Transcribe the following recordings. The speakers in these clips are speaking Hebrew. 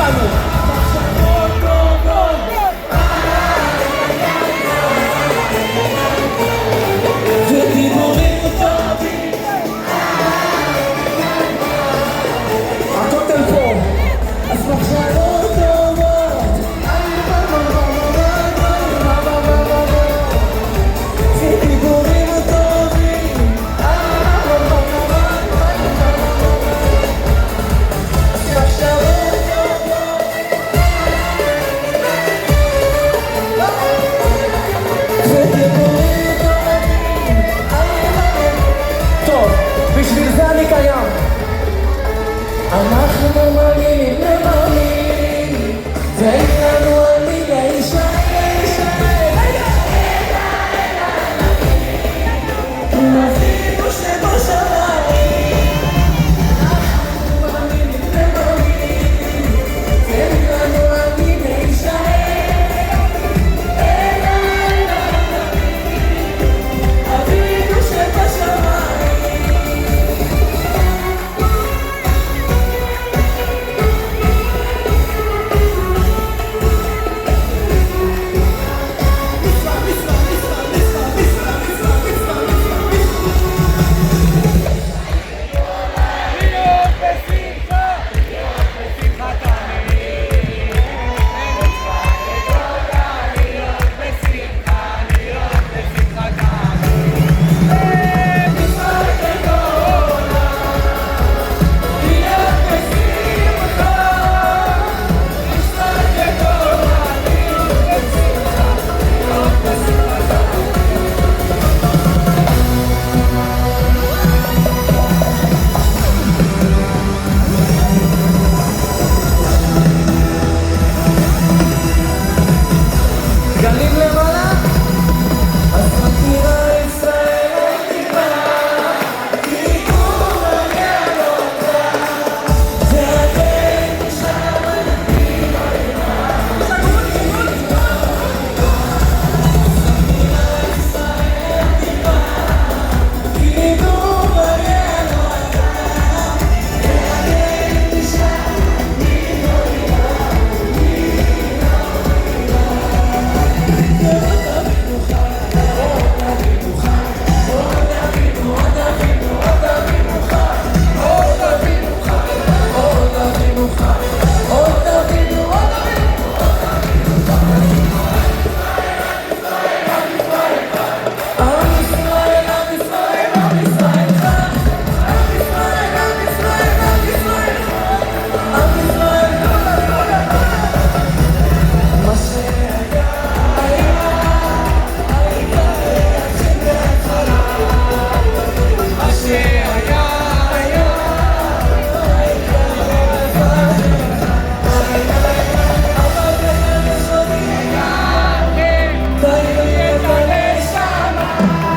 איתנו. ודיבורים טובים, הכותל פה, אז מחשבות טובות, ודיבורים טובים, בשביל זה אני קיים. אנחנו מאמינים למאמינים, ואין לנו על מי להישען. נביאו שבשמיים, אנחנו מאמינים למאמינים, ואין לנו על מי להישען. אבינו שבשמיים. גלים למעלה, אז מכירה ישראל אותיבה, קיבור מעניין אותה, ואתם שם ענבים עלימה. מכירה ישראל אותיבה, קיבור מעניין אותה, ואתם שם ענבים עלימה.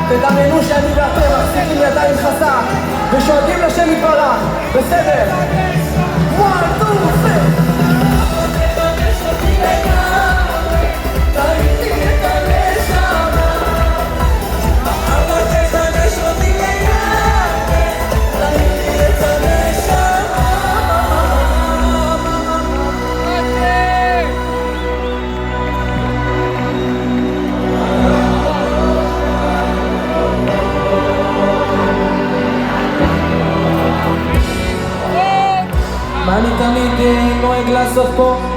תדמיינו שאני ואתם מחזיקים ידיים חזק ושואלים לשם יתברך, בסדר? 1, 2, 3 מה אני תמיד נוהג לעשות פה?